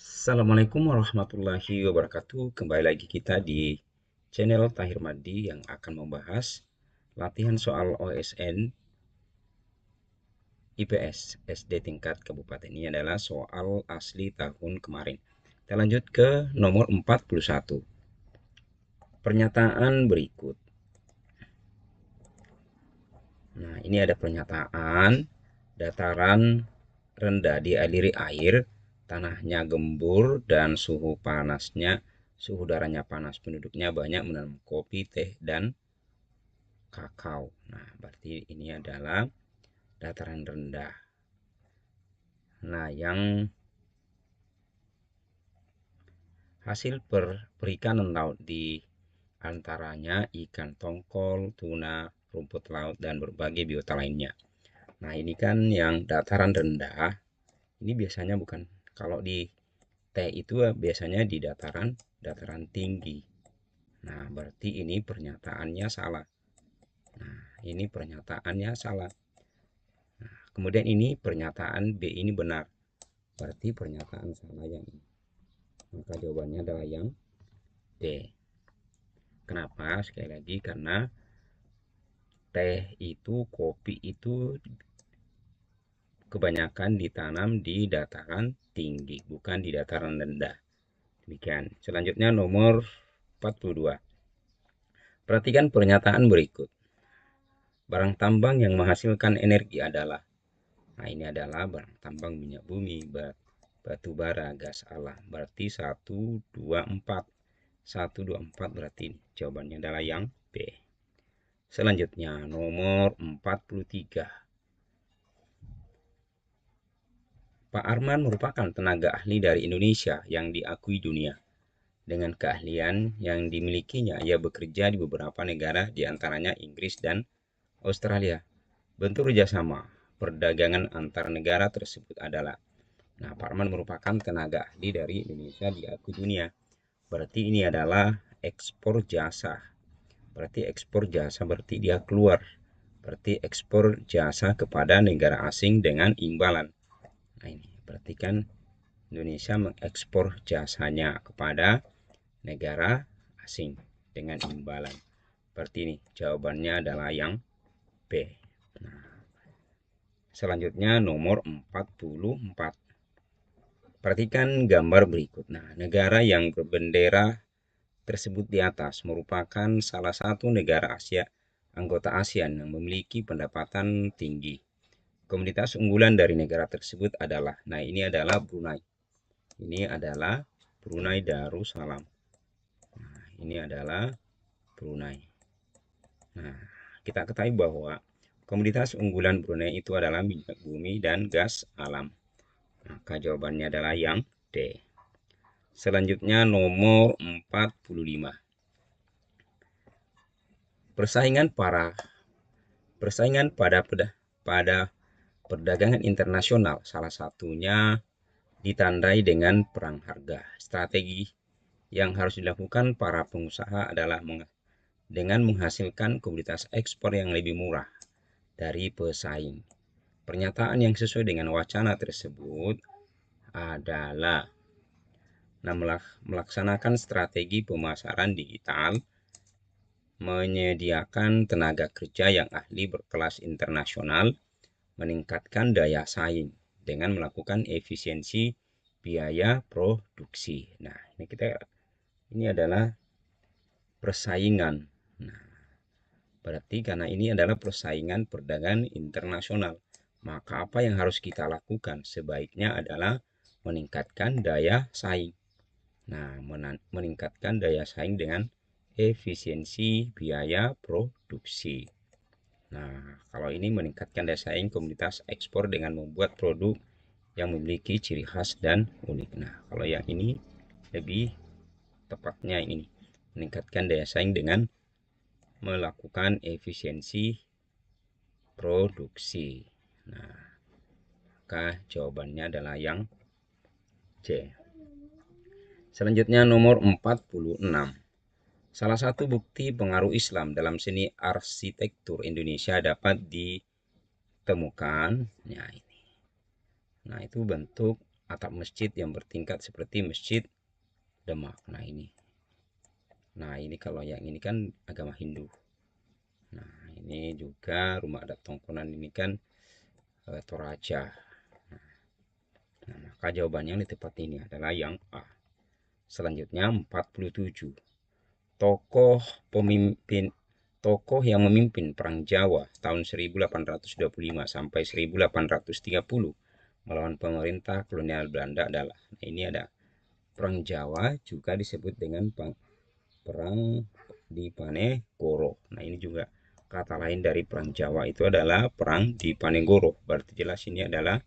Assalamualaikum warahmatullahi wabarakatuh. Kembali lagi kita di channel Tahir Madi yang akan membahas latihan soal OSN IPS SD tingkat kabupaten. Ini adalah soal asli tahun kemarin. Kita lanjut ke nomor 41. Pernyataan berikut. Nah, ini ada pernyataan dataran rendah dialiri air, tanahnya gembur dan suhu udaranya panas. Penduduknya banyak menanam kopi, teh, dan kakao. Nah, berarti ini adalah dataran rendah. Nah, yang hasil perikanan laut di antaranya ikan tongkol, tuna, rumput laut, dan berbagai biota lainnya. Nah, ini kan yang dataran rendah. Ini biasanya bukan, kalau di T itu biasanya di dataran dataran tinggi. Nah, berarti ini pernyataannya salah. Nah, ini pernyataannya salah. Nah, kemudian ini pernyataan B ini benar. Berarti pernyataan salah yang ini. Maka jawabannya adalah yang D. Kenapa? Sekali lagi karena teh itu, kopi itu kebanyakan ditanam di dataran tinggi, bukan di dataran rendah. Demikian. Selanjutnya nomor 42. Perhatikan pernyataan berikut. Barang tambang yang menghasilkan energi adalah. Nah, ini adalah barang tambang minyak bumi, batu bara, gas alam. Berarti 1, 2, 4. 1, 2, 4 berarti ini. Jawabannya adalah yang B. Selanjutnya nomor 43. Pak Arman merupakan tenaga ahli dari Indonesia yang diakui dunia. Dengan keahlian yang dimilikinya, ia bekerja di beberapa negara, diantaranya Inggris dan Australia. Bentuk kerjasama perdagangan antar negara tersebut adalah. Nah, Pak Arman merupakan tenaga ahli dari Indonesia diakui dunia. Berarti ini adalah ekspor jasa. Berarti ekspor jasa berarti dia keluar. Berarti ekspor jasa kepada negara asing dengan imbalan. Nah, ini berarti kan Indonesia mengekspor jasanya kepada negara asing dengan imbalan. Berarti ini jawabannya adalah yang B. Nah, selanjutnya nomor 44. Perhatikan gambar berikut. Nah, negara yang berbendera tersebut di atas merupakan salah satu negara Asia, anggota ASEAN yang memiliki pendapatan tinggi. Komoditas unggulan dari negara tersebut adalah, nah ini adalah Brunei. Ini adalah Brunei Darussalam. Nah, ini adalah Brunei. Nah, kita ketahui bahwa komoditas unggulan Brunei itu adalah minyak bumi dan gas alam. Maka jawabannya adalah yang D. Selanjutnya nomor 45. Persaingan pada perdagangan internasional salah satunya ditandai dengan perang harga. Strategi yang harus dilakukan para pengusaha adalah dengan menghasilkan komoditas ekspor yang lebih murah dari pesaing. Pernyataan yang sesuai dengan wacana tersebut adalah melaksanakan strategi pemasaran digital, menyediakan tenaga kerja yang ahli berkelas internasional, meningkatkan daya saing dengan melakukan efisiensi biaya produksi. Nah, ini adalah persaingan. Nah, berarti karena ini adalah persaingan perdagangan internasional, maka apa yang harus kita lakukan sebaiknya adalah meningkatkan daya saing. Nah, meningkatkan daya saing dengan efisiensi biaya produksi. Nah, kalau ini meningkatkan daya saing komoditas ekspor dengan membuat produk yang memiliki ciri khas dan unik. Nah, kalau yang ini lebih tepatnya ini, meningkatkan daya saing dengan melakukan efisiensi produksi. Nah, maka jawabannya adalah yang C. Selanjutnya nomor 46. Salah satu bukti pengaruh Islam dalam seni arsitektur Indonesia dapat ditemukan. Nah, ini. Nah, itu bentuk atap masjid yang bertingkat seperti Masjid Demak. Nah ini. Nah ini kalau yang ini kan agama Hindu. Nah ini juga rumah adat Tongkonan ini kan Toraja. Nah, maka jawabannya di tempat ini adalah yang A. Selanjutnya 47. Tokoh pemimpin tokoh yang memimpin Perang Jawa tahun 1825 sampai 1830 melawan pemerintah kolonial Belanda adalah. Nah, ini ada Perang Jawa juga disebut dengan Perang Dipanegoro. Nah, ini juga kata lain dari Perang Jawa itu adalah Perang Dipanegoro. Berarti jelas ini adalah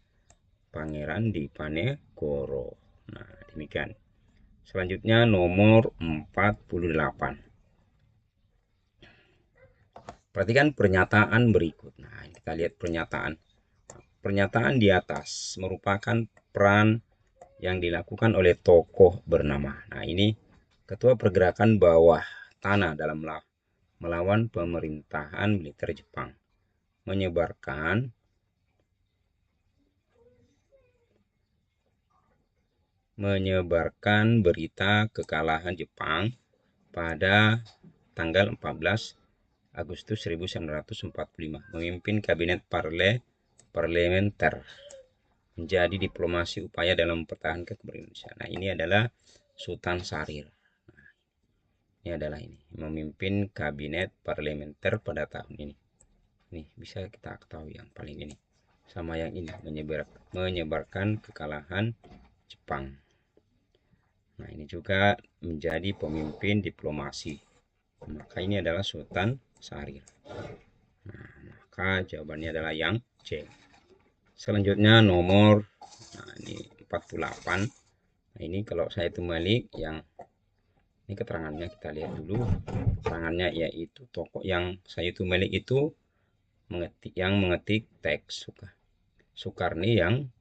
Pangeran Dipanegoro. Nah, demikian. Selanjutnya nomor 48. Perhatikan pernyataan berikut. Nah, kita lihat pernyataan. Pernyataan di atas merupakan peran yang dilakukan oleh tokoh bernama. Nah, ini ketua pergerakan bawah tanah dalam melawan pemerintahan militer Jepang. Menyebarkan berita kekalahan Jepang pada tanggal 14 Agustus 1945. Memimpin kabinet parlementer. Menjadi diplomasi upaya dalam mempertahankan kemerdekaan Indonesia. Nah, ini adalah Sultan Syahrir. Ini adalah ini, memimpin kabinet parlementer pada tahun ini. Nih, bisa kita ketahui yang paling ini. Sama yang ini, menyebarkan kekalahan Jepang. Nah, ini juga menjadi pemimpin diplomasi. Maka ini adalah Sultan Syahrir. Nah, maka jawabannya adalah yang C. Selanjutnya nomor ini 48. Nah, ini kalau saya kembali yang ini keterangannya kita lihat dulu. Keterangannya yaitu tokoh yang saya milik itu mengetik teks Soekarni yang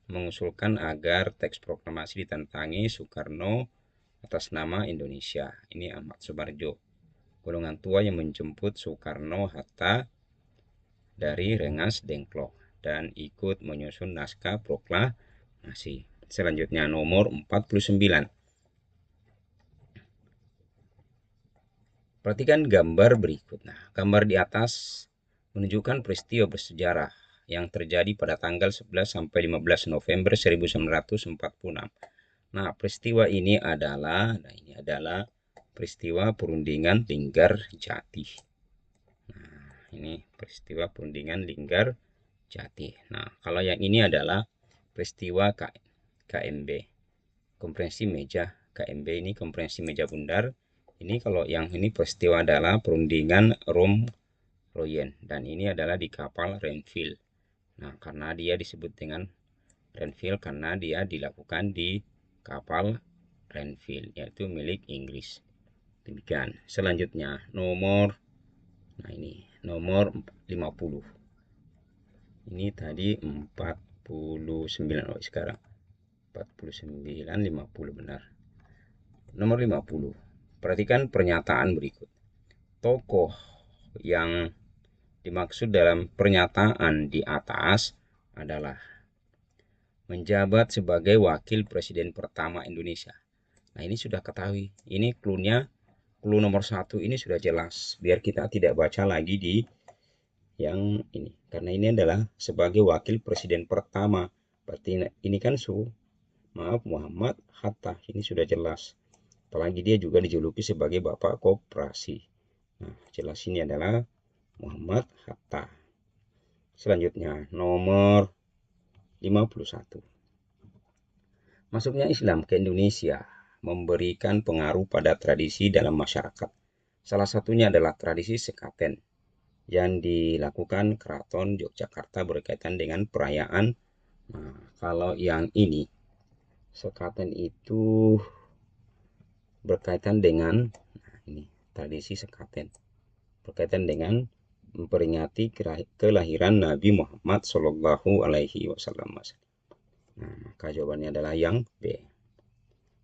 mengusulkan agar teks proklamasi ditantangi Soekarno atas nama Indonesia. Ini Ahmad Subarjo, golongan tua yang menjemput Soekarno-Hatta dari Rengas Dengklok dan ikut menyusun naskah proklamasi. Selanjutnya nomor 49. Perhatikan gambar berikut. Nah, gambar di atas menunjukkan peristiwa bersejarah yang terjadi pada tanggal 11 sampai 15 November 1946. Nah, peristiwa ini adalah peristiwa perundingan Linggar Jati. Nah, ini peristiwa perundingan Linggar Jati. Nah, kalau yang ini adalah peristiwa KMB, kompresi meja KMB ini kompresi meja bundar. Ini kalau yang ini peristiwa adalah perundingan Royen, dan ini adalah di kapal Renville. Nah, karena dia disebut dengan Renville karena dia dilakukan di kapal Renville, yaitu milik Inggris. Demikian. Selanjutnya nomor nomor 50. Ini tadi 49. Oh, sekarang 49, 50 benar. Nomor 50. Perhatikan pernyataan berikut. Tokoh yang dimaksud dalam pernyataan di atas adalah menjabat sebagai wakil presiden pertama Indonesia. Nah, ini sudah ketahui. Ini clue nomor 1 ini sudah jelas. Biar kita tidak baca lagi di yang ini. Karena ini adalah sebagai wakil presiden pertama. Berarti ini kan Muhammad Hatta. Ini sudah jelas. Apalagi dia juga dijuluki sebagai Bapak Koperasi. Nah, jelas ini adalah Muhammad Hatta. Selanjutnya nomor 51. Masuknya Islam ke Indonesia memberikan pengaruh pada tradisi dalam masyarakat. Salah satunya adalah tradisi sekaten yang dilakukan Keraton Yogyakarta berkaitan dengan perayaan. Nah, kalau yang ini sekaten itu berkaitan dengan ini tradisi sekaten berkaitan dengan memperingati kelahiran Nabi Muhammad Shallallahu Alaihi Wasallam. Nah, maka jawabannya adalah yang B.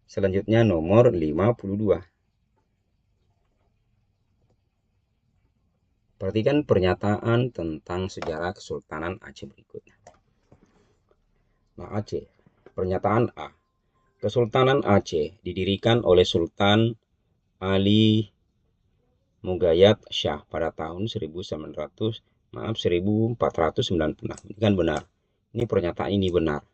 Selanjutnya nomor 52. Perhatikan pernyataan tentang sejarah Kesultanan Aceh berikutnya. Nah, Aceh pernyataan A. Kesultanan Aceh didirikan oleh Sultan Ali Mugayyad Shah pada tahun 1496. Ini kan benar. Ini pernyataan ini benar.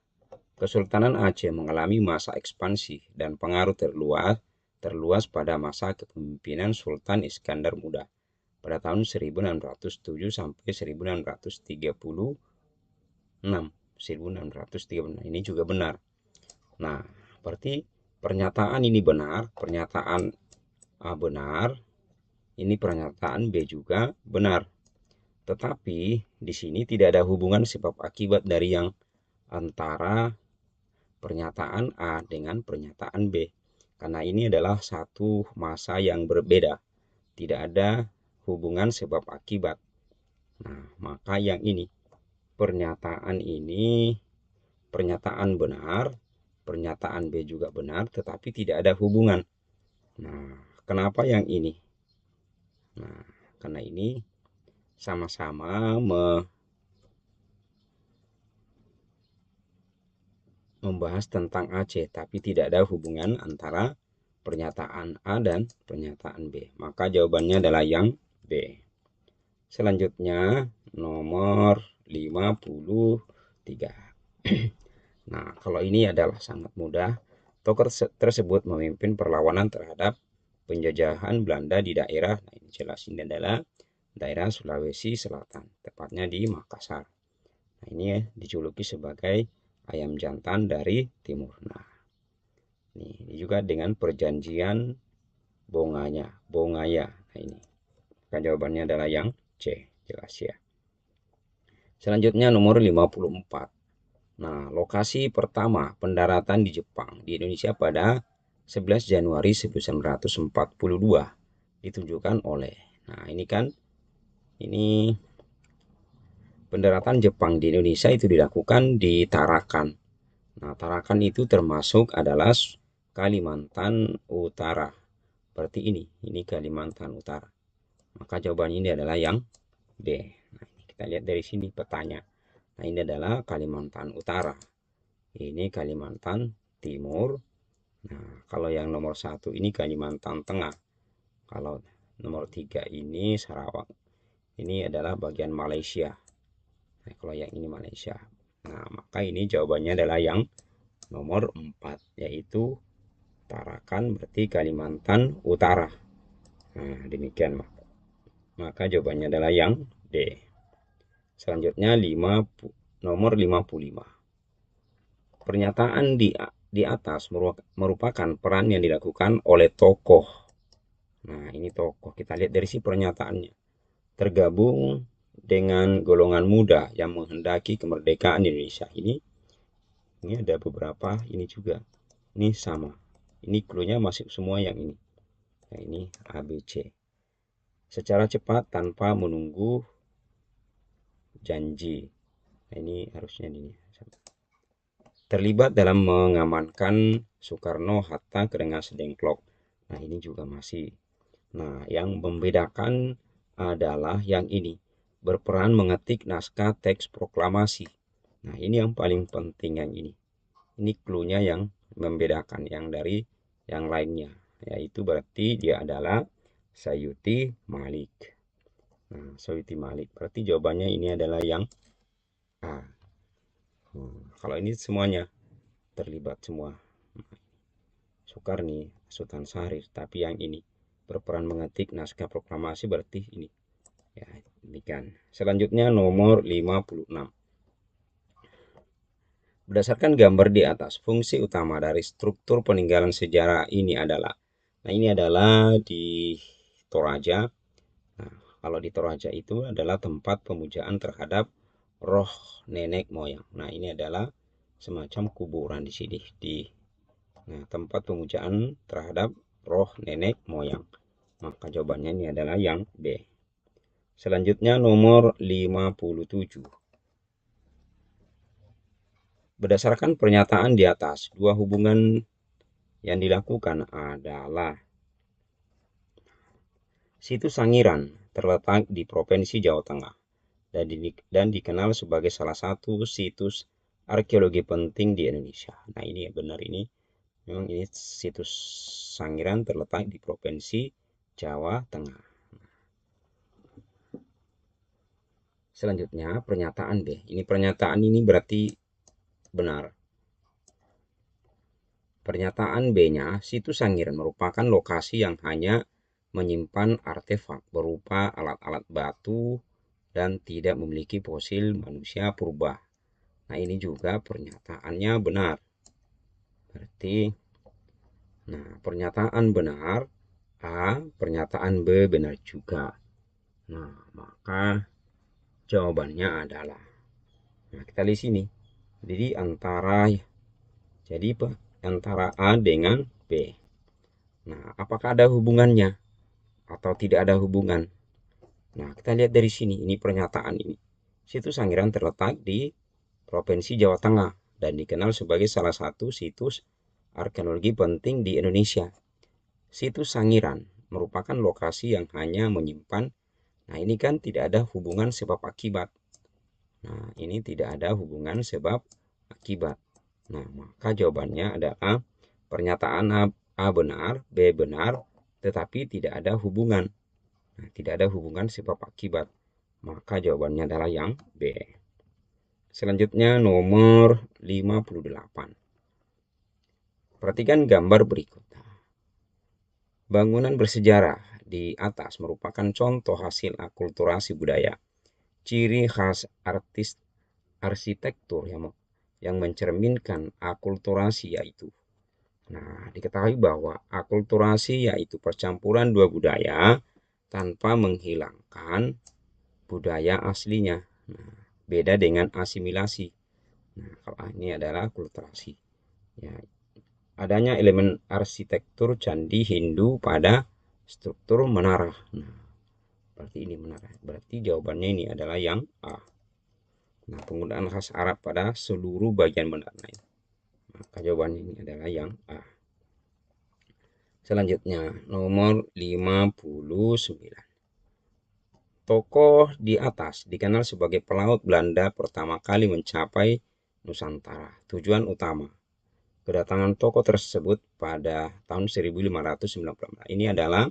Kesultanan Aceh mengalami masa ekspansi dan pengaruh terluas pada masa kepemimpinan Sultan Iskandar Muda pada tahun 1607 sampai 1636. Ini juga benar. Nah, berarti pernyataan ini benar, pernyataan A benar, ini pernyataan B juga benar. Tetapi di sini tidak ada hubungan sebab akibat dari yang antara pernyataan A dengan pernyataan B. Karena ini adalah satu masa yang berbeda. Tidak ada hubungan sebab akibat. Nah, maka yang ini, pernyataan benar, pernyataan B juga benar, tetapi tidak ada hubungan. Nah, kenapa yang ini? Nah, karena ini sama-sama membahas tentang Aceh, tapi tidak ada hubungan antara pernyataan A dan pernyataan B. Maka jawabannya adalah yang B. Selanjutnya nomor 53. Nah, kalau ini adalah sangat mudah. Tokoh tersebut memimpin perlawanan terhadap penjajahan Belanda di daerah, nah ini jelas ini adalah daerah Sulawesi Selatan, tepatnya di Makassar. Nah, ini dijuluki sebagai ayam jantan dari timur. Nah, ini juga dengan perjanjian Bongaya. Nah, ini. Maka jawabannya adalah yang C, jelas ya. Selanjutnya nomor 54. Nah, lokasi pertama pendaratan di Jepang di Indonesia pada 11 Januari 1942 ditunjukkan oleh. Nah, ini kan ini pendaratan Jepang di Indonesia itu dilakukan di Tarakan. Nah, Tarakan itu termasuk adalah Kalimantan Utara. Berarti ini Kalimantan Utara. Maka jawaban ini adalah yang D. Nah, kita lihat dari sini petanya. Nah, ini adalah Kalimantan Utara. Ini Kalimantan Timur. Nah, kalau yang nomor 1 ini Kalimantan Tengah. Kalau nomor 3 ini Sarawak. Ini adalah bagian Malaysia. Nah, kalau yang ini Malaysia. Nah, maka ini jawabannya adalah yang nomor 4, yaitu Tarakan berarti Kalimantan Utara. Nah, demikian. Maka jawabannya adalah yang D. Selanjutnya nomor 55. Pernyataan di atas merupakan peran yang dilakukan oleh tokoh. Nah, ini tokoh. Kita lihat dari si pernyataannya. Tergabung dengan golongan muda yang menghendaki kemerdekaan Indonesia. Ini ada beberapa, ini juga. Ini sama. Ini cluenya masih semua yang ini. Nah, ini ABC. Secara cepat tanpa menunggu janji. Nah, ini harusnya ini. Terlibat dalam mengamankan Soekarno-Hatta dengan sedengklok. Nah, ini juga masih. Nah, yang membedakan adalah yang ini. Berperan mengetik naskah teks proklamasi. Nah, ini yang paling penting yang ini. Ini cluenya yang membedakan yang dari yang lainnya. Yaitu berarti dia adalah Sayuti Malik. Nah, Sayuti Malik. Berarti jawabannya ini adalah yang A. Kalau ini semuanya terlibat semua. Soekarni, Sultan Syahrir, tapi yang ini berperan mengetik naskah proklamasi berarti ini. Ya, demikian. Selanjutnya nomor 56. Berdasarkan gambar di atas, fungsi utama dari struktur peninggalan sejarah ini adalah. Nah, ini adalah di Toraja. Nah, kalau di Toraja itu adalah tempat pemujaan terhadap roh nenek moyang. Nah, ini adalah semacam kuburan di sini. Nah, tempat pemujaan terhadap roh nenek moyang. Maka jawabannya ini adalah yang B. Selanjutnya nomor 57. Berdasarkan pernyataan di atas, dua hubungan yang dilakukan adalah situs Sangiran terletak di Provinsi Jawa Tengah dan dikenal sebagai salah satu situs arkeologi penting di Indonesia. Nah ini ya benar ini. Memang ini situs Sangiran terletak di Provinsi Jawa Tengah. Selanjutnya pernyataan B. Ini pernyataan ini berarti benar. Pernyataan B-nya, situs Sangiran merupakan lokasi yang hanya menyimpan artefak berupa alat-alat batu dan tidak memiliki fosil manusia purba. Nah, ini juga pernyataannya benar. Berarti, nah, pernyataan benar A, pernyataan B benar juga. Nah, maka jawabannya adalah, nah kita lihat sini. Jadi antara A dengan B. Nah, apakah ada hubungannya atau tidak ada hubungan? Nah, kita lihat dari sini, ini pernyataan ini. Situs Sangiran terletak di Provinsi Jawa Tengah dan dikenal sebagai salah satu situs arkeologi penting di Indonesia. Situs Sangiran merupakan lokasi yang hanya menyimpan, nah ini kan tidak ada hubungan sebab akibat. Nah, ini tidak ada hubungan sebab akibat. Nah, maka jawabannya adalah pernyataan A benar, B benar, tetapi tidak ada hubungan. Nah, tidak ada hubungan sebab akibat. Maka jawabannya adalah yang B. Selanjutnya nomor 58. Perhatikan gambar berikut. Bangunan bersejarah di atas merupakan contoh hasil akulturasi budaya. Ciri khas arsitektur yang mencerminkan akulturasi yaitu, nah diketahui bahwa akulturasi yaitu percampuran dua budaya tanpa menghilangkan budaya aslinya. Nah, beda dengan asimilasi. Nah, kalau ini adalah akulturasi. Ya, adanya elemen arsitektur candi Hindu pada struktur menara. Nah, berarti ini menara. Berarti jawabannya ini adalah yang A. Nah, penggunaan khas Arab pada seluruh bagian menara. Maka jawabannya ini adalah yang A. Selanjutnya, nomor 59. Tokoh di atas dikenal sebagai pelaut Belanda pertama kali mencapai Nusantara. Tujuan utama kedatangan tokoh tersebut pada tahun 1590. Ini adalah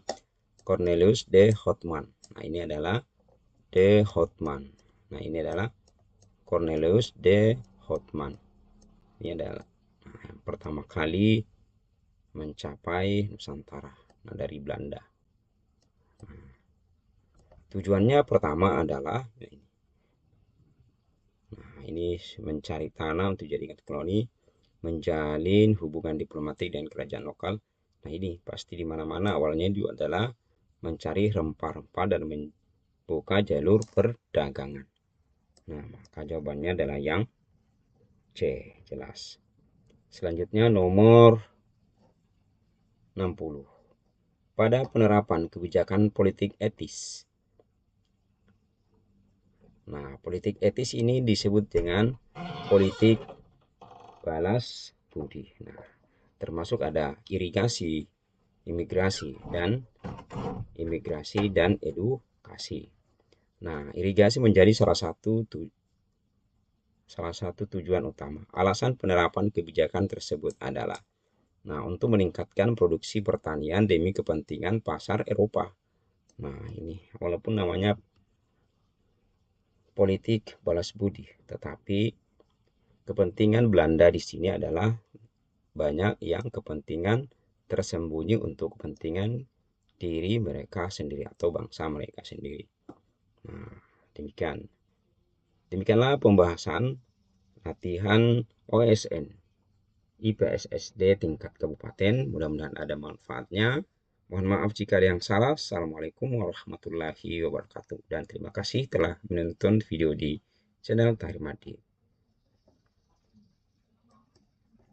Cornelius de Houtman. Nah, ini adalah de Houtman. Nah, ini adalah Cornelius de Houtman. Ini adalah yang pertama kali mencapai Nusantara, nah, dari Belanda. Nah, tujuannya pertama adalah ini mencari tanah untuk jadikan koloni, menjalin hubungan diplomatik dengan kerajaan lokal. Nah, ini pasti di mana-mana awalnya itu adalah mencari rempah-rempah dan membuka jalur perdagangan. Nah, maka jawabannya adalah yang C, jelas. Selanjutnya nomor 60. Pada penerapan kebijakan politik etis. Nah, politik etis ini disebut dengan politik balas budi. Nah, termasuk ada imigrasi dan edukasi. Nah, irigasi menjadi salah satu tujuan utama. Alasan penerapan kebijakan tersebut adalah, nah, untuk meningkatkan produksi pertanian demi kepentingan pasar Eropa. Nah, ini walaupun namanya politik balas budi, tetapi kepentingan Belanda di sini adalah banyak yang kepentingan tersembunyi untuk kepentingan diri mereka sendiri atau bangsa mereka sendiri. Nah, demikianlah pembahasan latihan OSN IPSSD tingkat kabupaten. Mudah-mudahan ada manfaatnya. Mohon maaf jika ada yang salah. Assalamualaikum warahmatullahi wabarakatuh. Dan terima kasih telah menonton video di channel Tahir Madi.